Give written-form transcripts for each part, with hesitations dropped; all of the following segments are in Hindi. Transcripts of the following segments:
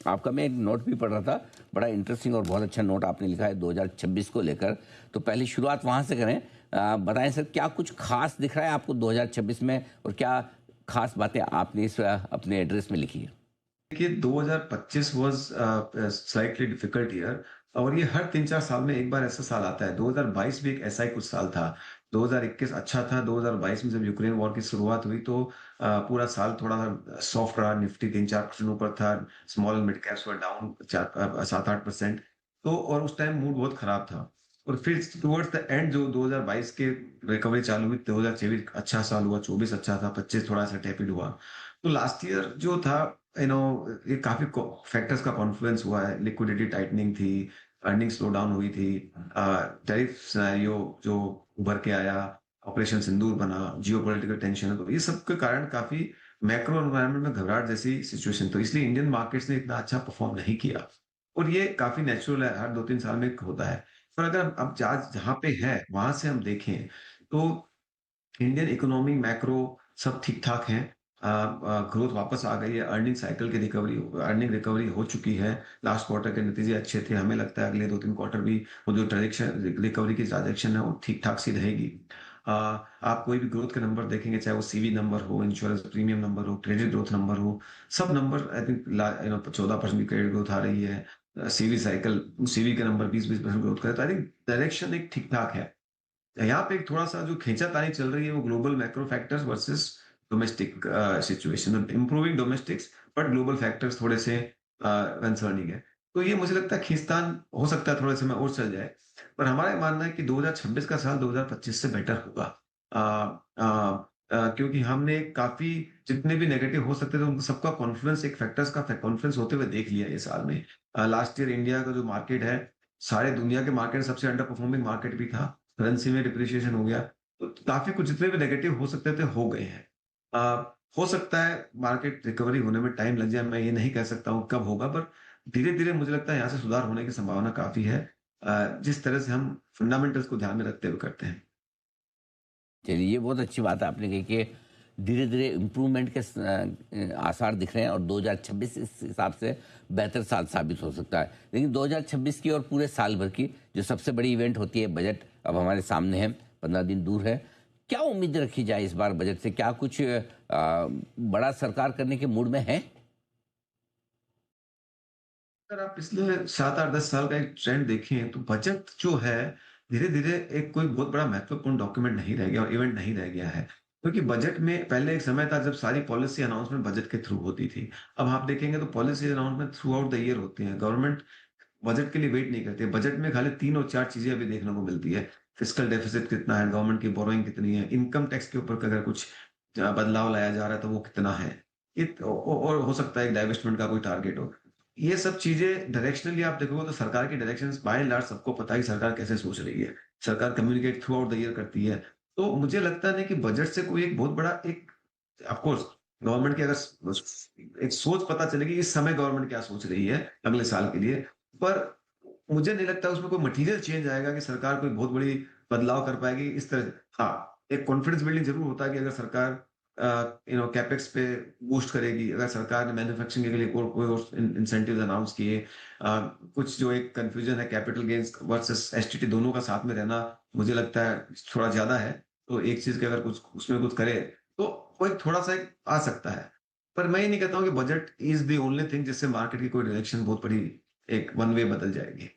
आपका मैं एक नोट भी पढ़ रहा था, बड़ा इंटरेस्टिंग और बहुत अच्छा नोट आपने लिखा है 2026 को लेकर। तो पहले शुरुआत वहाँ से करें। बताएं सर, क्या कुछ खास दिख रहा है आपको 2026 में, और क्या खास बातें आपने इस अपने एड्रेस में लिखी है? देखिए 2025 वाज स्लाइटली डिफिकल्ट ईयर और ये हर 3-4 साल में एक बार ऐसा साल आता है। 2022 भी एक ऐसा ही कुछ साल था। 2021 अच्छा था, 2022 में जब यूक्रेन वॉर की शुरुआत हुई तो पूरा साल थोड़ा सॉफ्ट रहा, निफ्टी 3-4% ऊपर था, small and mid caps were down 7-8%। तो और उस टाइम मूड बहुत खराब था। और फिर टुवर्ड्स द एंड जो 2022 के रिकवरी चालू हुई, 2023 अच्छा साल हुआ, 24 अच्छा था, 25 थोड़ा-सा टेपिड हुआ। तो लास्ट ईयर जो था यू नो ये काफी फैक्टर्स का कॉन्फ्लुएंस हुआ है। लिक्विडिटी टाइटनिंग थी, अर्निंग स्लो डाउन हुई थी, टैरिफ सिनेरियो जो उभर के आया, ऑपरेशन सिंदूर बना, जियोपॉलिटिकल टेंशन, तो ये सब के कारण काफी मैक्रो एनवायरनमेंट में घबराहट जैसी सिचुएशन, तो इसलिए इंडियन मार्केट्स ने इतना अच्छा परफॉर्म नहीं किया। और ये काफी नेचुरल है, हर 2-3 साल में होता है। पर अगर हम अब जहाँ जहाँ पे है वहां से हम देखें तो इंडियन इकोनॉमी मैक्रो सब ठीक-ठाक हैं। ग्रोथ वापस आ गई है, अर्निंग रिकवरी हो चुकी है। लास्ट क्वार्टर के नतीजे अच्छे थे। हमें लगता है अगले 2-3 क्वार्टर भी वो जो रिकवरी की ट्रांजेक्शन है वो ठीक-ठाक सी रहेगी। आप कोई भी ग्रोथ के नंबर देखेंगे, चाहे वो सीवी नंबर हो, इंश्योरेंस प्रीमियम नंबर हो, क्रेडिट ग्रोथ नंबर हो, सब नंबर आई थिंक 14% की क्रेडिट ग्रोथ आ रही है। सीवी के नंबर 20-20% ग्रोथ करे, तो आई थिंक डायरेक्शन एक ठीक-ठाक है। यहाँ पे एक थोड़ा-सा जो खींचातानी चल रही है वो global macro factors versus domestic situation. Improving domestics but global factors थोड़े से कंसर्निंग है। तो ये मुझे लगता है खींचतान हो सकता है थोड़े समय और चल जाए। पर हमारा ये मानना है कि 2026 का साल 2025 से बेटर होगा। क्योंकि हमने काफ़ी जितने भी नेगेटिव हो सकते थे उन सबका कॉन्फ्लुएंस एक फैक्टर्स का कॉन्फ्लुएंस होते हुए देख लिया ये साल में। लास्ट ईयर इंडिया का जो मार्केट है, सारे दुनिया के मार्केट सबसे अंडर परफॉर्मिंग मार्केट भी था। करेंसी में डिप्रिसिएशन हो गया, तो काफ़ी कुछ जितने भी नेगेटिव हो सकते थे, हो गए हैं। हो सकता है मार्केट रिकवरी होने में टाइम लग जाए, मैं ये नहीं कह सकता हूँ कब होगा, पर धीरे-धीरे मुझे लगता है यहाँ से सुधार होने की संभावना काफ़ी है, जिस तरह से हम फंडामेंटल्स को ध्यान में रखते हुए करते हैं। चलिए, ये बहुत अच्छी बात आपने कही कि धीरे-धीरे इम्प्रूवमेंट के आसार दिख रहे हैं और 2026 इस हिसाब से बेहतर साल साबित हो सकता है। लेकिन 2026 की और पूरे साल भर की जो सबसे बड़ी इवेंट होती है, बजट अब हमारे सामने है, 15 दिन दूर है। क्या उम्मीद रखी जाए इस बार बजट से? क्या कुछ बड़ा सरकार करने के मूड में है? अगर आप पिछले 7, 8, 10 साल का एक ट्रेंड देखें, तो बजट जो है, धीरे-धीरे एक कोई बहुत बड़ा महत्वपूर्ण डॉक्यूमेंट नहीं रह गया और इवेंट नहीं रह गया है। क्योंकि बजट में पहले एक समय था जब सारी पॉलिसी अनाउंसमेंट बजट के थ्रू होती थी। अब आप देखेंगे तो policy announcement through out the year होती हैं। गवर्नमेंट बजट के लिए वेट नहीं करती है। बजट में खाली 3 और 4 चीज़ें अभी देखने को मिलती है। फिस्कल डेफिसिट कितना है, गवर्नमेंट की बोरोइंग कितनी है, इनकम टैक्स के ऊपर अगर कुछ बदलाव लाया जा रहा है तो वो कितना है। और हो सकता है एक डाइवेस्टमेंट का कोई टारगेट हो। ये सब चीज़ें डायरेक्शनली आप देखोगे तो सरकार की डायरेक्शंस बाय एंड लार्ज सबको पता है कि सरकार कैसे सोच रही है। सरकार communicate through out the year करती है। तो मुझे लगता है ना कि बजट से कोई एक बहुत बड़ा एक ऑफ कोर्स गवर्नमेंट की अगर एक सोच पता चलेगी इस समय गवर्नमेंट क्या सोच रही है अगले साल के लिए। पर मुझे नहीं लगता उसमें कोई मटीरियल चेंज आएगा कि सरकार कोई बहुत बड़ी बदलाव कर पाएगी इस तरह। हाँ, एक कॉन्फिडेंस बिल्डिंग ज़रूर होता है कि अगर सरकार कैपेक्स पे बूस्ट करेगी, अगर सरकार ने मैन्युफैक्चरिंग के लिए कोई और इंसेंटिव्स अनाउंस किए। कुछ जो एक कन्फ्यूजन है कैपिटल गेन्स वर्सेस एसटीटी दोनों का साथ में रहना, मुझे लगता है थोड़ा ज़्यादा है। तो एक चीज़ के अगर कुछ उसमें कुछ करे, तो वो एक थोड़ा-सा एक आ सकता है। पर मैं ये नहीं कहता हूँ कि budget is the only thing जिससे मार्केट की कोई डायरेक्शन बहुत बड़ी एक वन वे बदल जाएगी।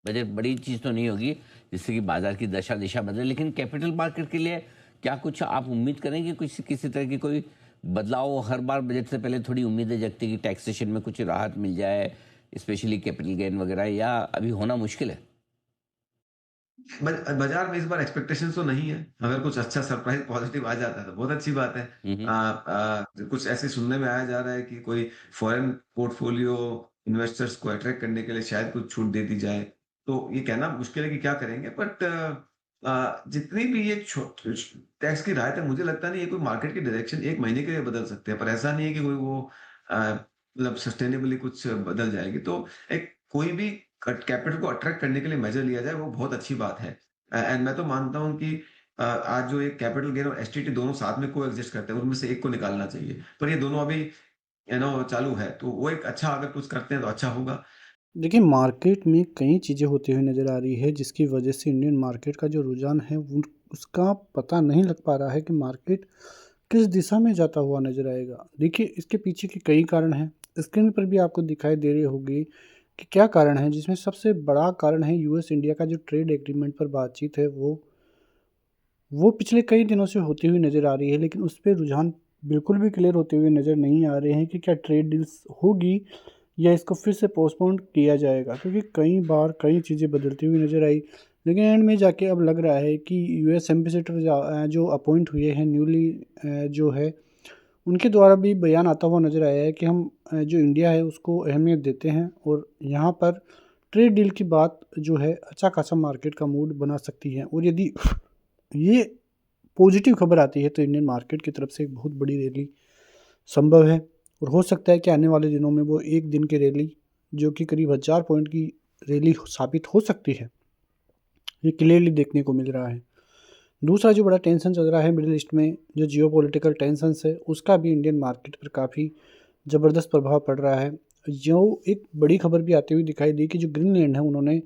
बजट बड़ी चीज़ तो नहीं होगी जिससे कि बाजार की दशा दिशा बदले, लेकिन कैपिटल मार्केट के लिए क्या कुछ आप उम्मीद करेंगे, कुछ किसी तरह की कोई बदलाव? हर बार बजट से पहले थोड़ी उम्मीदें जगती कि टैक्सेशन में कुछ राहत मिल जाए, स्पेशली कैपिटल गेन वगैरह, या अभी होना मुश्किल है? बाजार में इस बार एक्सपेक्टेशंस तो नहीं है। अगर कुछ अच्छा सरप्राइज़ पॉज़िटिव आ जाता है तो बहुत अच्छी बात है। हुँ, हुँ। कुछ ऐसे सुनने में आया जा रहा है कि कोई फॉरेन पोर्टफोलियो इन्वेस्टर्स को अट्रैक्ट करने के लिए शायद कुछ छूट दे दी जाए। तो ये कहना मुश्किल है कि क्या करेंगे, बट जितनी भी ये टैक्स की राहत है, मुझे लगता नहीं है कोई मार्केट की डायरेक्शन 1 महीने के लिए बदल सकते हैं। पर ऐसा नहीं है कि कोई वो मतलब सस्टेनेबली कुछ बदल जाएगी। तो एक कोई भी कैपिटल को अट्रैक्ट करने के लिए मेजर लिया जाए, वो बहुत अच्छी बात है। एंड मैं तो मानता हूँ कि आज जो एक कैपिटल गेन और एसटीटी दोनों साथ में कोएग्जिस्ट करते हैं, उनमें से एक को निकालना चाहिए। पर ये दोनों अभी चालू है, तो वो एक अच्छा अगर कुछ करते हैं तो अच्छा होगा। देखिए, मार्केट में कई चीज़ें होती हुई नज़र आ रही है, जिसकी वजह से इंडियन मार्केट का जो रुझान है वो उसका पता नहीं लग पा रहा है कि मार्केट किस दिशा में जाता हुआ नज़र आएगा। देखिए, इसके पीछे के कई कारण हैं। स्क्रीन पर भी आपको दिखाई दे रही होगी कि क्या कारण है, जिसमें सबसे बड़ा कारण है यूएस इंडिया का जो ट्रेड एग्रीमेंट पर बातचीत है, वो पिछले कई दिनों से होती हुई नज़र आ रही है, लेकिन उस पे रुझान बिल्कुल भी क्लियर होते हुए नज़र नहीं आ रहे हैं कि क्या ट्रेड डील्स होगी या इसको फिर से पोस्टपोन किया जाएगा, क्योंकि कई बार कई चीज़ें बदलती हुई नज़र आई। लेकिन एंड में जाके अब लग रहा है कि यूएस एम्बेसडर जो अपॉइंट हुए हैं न्यूली, जो है उनके द्वारा भी बयान आता हुआ नज़र आया है कि हम जो इंडिया है उसको अहमियत देते हैं और यहाँ पर ट्रेड डील की बात जो है अच्छा खासा मार्केट का मूड बना सकती है। और यदि ये पॉजिटिव खबर आती है तो इंडियन मार्केट की तरफ से एक बहुत बड़ी रैली संभव है, और हो सकता है कि आने वाले दिनों में वो एक दिन की रैली जो कि करीब 1000 पॉइंट की रैली साबित हो सकती है, ये क्लियरली देखने को मिल रहा है। दूसरा जो बड़ा टेंशन चल रहा है मिडिल ईस्ट में, जो जियोपॉलिटिकल टेंशन्स है, उसका भी इंडियन मार्केट पर काफ़ी ज़बरदस्त प्रभाव पड़ रहा है। जो एक बड़ी खबर भी आती हुई दिखाई दी कि जो ग्रीनलैंड है, उन्होंने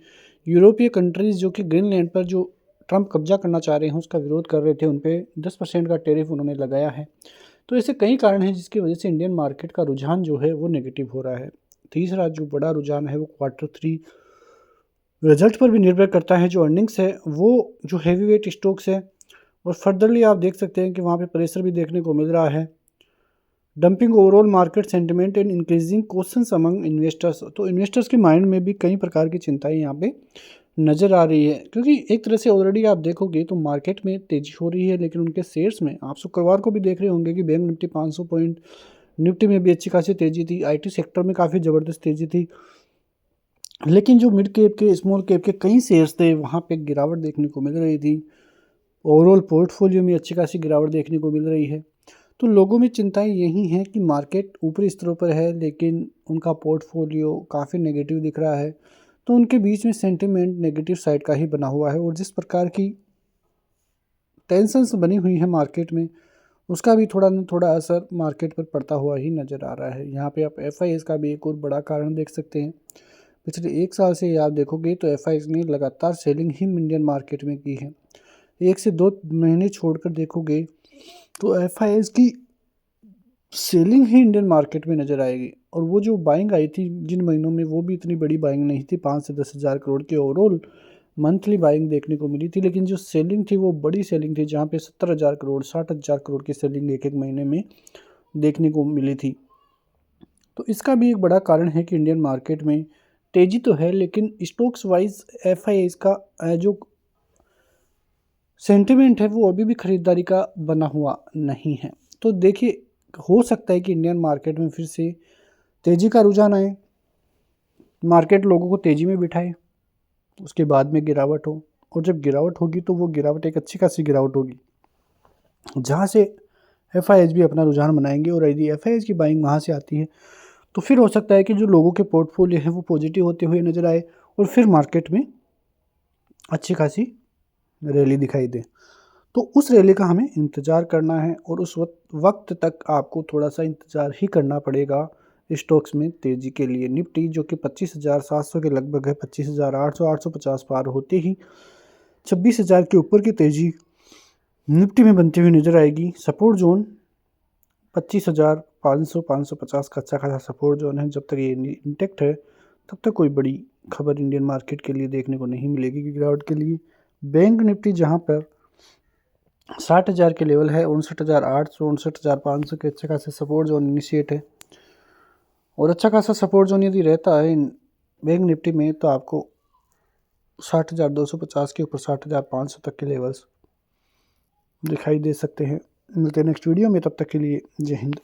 यूरोपीय कंट्रीज़ जो कि ग्रीनलैंड पर जो ट्रंप कब्जा करना चाह रहे हैं उसका विरोध कर रहे थे, उन पे 10% का टैरिफ उन्होंने लगाया है। तो ऐसे कई कारण हैं जिसकी वजह से इंडियन मार्केट का रुझान जो है वो नेगेटिव हो रहा है। तीसरा जो बड़ा रुझान है वो क्वार्टर 3 रिजल्ट पर भी निर्भर करता है। जो अर्निंग्स है वो जो हेवीवेट स्टॉक्स है, और फर्दरली आप देख सकते हैं कि वहाँ पे प्रेशर भी देखने को मिल रहा है। Dumping overall market sentiment and increasing questions among investors, तो इन्वेस्टर्स के माइंड में भी कई प्रकार की चिंताएं यहाँ पे नज़र आ रही है, क्योंकि एक तरह से ऑलरेडी आप देखोगे तो मार्केट में तेज़ी हो रही है, लेकिन उनके शेयर्स में आप शुक्रवार को भी देख रहे होंगे कि बैंक निफ्टी 500 पॉइंट, निफ्टी में भी अच्छी खासी तेज़ी थी, आईटी सेक्टर में काफ़ी ज़बरदस्त तेज़ी थी। लेकिन जो मिड कैप के, स्मॉल कैप के कई शेयर्स थे, वहाँ पे गिरावट देखने को मिल रही थी। ओवरऑल पोर्टफोलियो में अच्छी खासी गिरावट देखने को मिल रही है। तो लोगों में चिंताएं यही हैं कि मार्केट ऊपरी स्तरों पर है, लेकिन उनका पोर्टफोलियो काफ़ी नेगेटिव दिख रहा है। तो उनके बीच में सेंटिमेंट नेगेटिव साइड का ही बना हुआ है, और जिस प्रकार की टेंशन्स बनी हुई है मार्केट में, उसका भी थोड़ा न थोड़ा असर मार्केट पर पड़ता हुआ ही नज़र आ रहा है। यहाँ पे आप एफआईएस का भी एक और बड़ा कारण देख सकते हैं। पिछले 1 साल से आप देखोगे तो एफआईएस ने लगातार सेलिंग ही इंडियन मार्केट में की है। 1 से 2 महीने छोड़कर देखोगे तो एफआईएस की सेलिंग ही इंडियन मार्केट में नज़र आएगी, और वो जो बाइंग आई थी जिन महीनों में, वो भी इतनी बड़ी बाइंग नहीं थी। 5 से 10 हज़ार करोड़ की ओवरऑल मंथली बाइंग देखने को मिली थी, लेकिन जो सेलिंग थी वो बड़ी सेलिंग थी, जहाँ पे 70,000 करोड़ 60,000 करोड़ की सेलिंग एक एक महीने में देखने को मिली थी। तो इसका भी एक बड़ा कारण है कि इंडियन मार्केट में तेज़ी तो है, लेकिन स्टॉक्स वाइज एफआईआईज का जो सेंटिमेंट है वो अभी भी खरीदारी का बना हुआ नहीं है। तो देखिए, हो सकता है कि इंडियन मार्केट में फिर से तेज़ी का रुझान आए, मार्केट लोगों को तेज़ी में बिठाए, उसके बाद में गिरावट हो, और जब गिरावट होगी तो वो गिरावट एक अच्छी खासी गिरावट होगी, जहाँ से एफआईआईज भी अपना रुझान बनाएंगे। और यदि एफआईआईज की बाइंग वहाँ से आती है तो फिर हो सकता है कि जो लोगों के पोर्टफोलियो है वो पॉजिटिव होते हुए नज़र आए, और फिर मार्केट में अच्छी खासी रैली दिखाई दे। तो उस रैली का हमें इंतज़ार करना है, और उस वक्त तक आपको थोड़ा सा इंतज़ार ही करना पड़ेगा स्टॉक्स में तेज़ी के लिए। निफ्टी जो कि 25,700 के लगभग है, 25,800 850 पार होते ही 26,000 के ऊपर की तेज़ी निफ्टी में बनती हुई नज़र आएगी। सपोर्ट जोन 25,500 550 का अच्छा खासा सपोर्ट जोन है। जब तक ये इंटेक्ट है तब तक कोई बड़ी खबर इंडियन मार्केट के लिए देखने को नहीं मिलेगी गिरावट के लिए। बैंक निफ्टी जहाँ पर 60,000 के लेवल है, 59,800 59,500 के अच्छे खासे सपोर्ट जोन इनिशिएट है, और अच्छा खासा सपोर्ट जोन यदि रहता है बैंक निफ्टी में तो आपको 60,250 के ऊपर 60,500 तक के लेवल्स दिखाई दे सकते हैं। मिलते हैं नेक्स्ट वीडियो में, तब तक के लिए जय हिंद।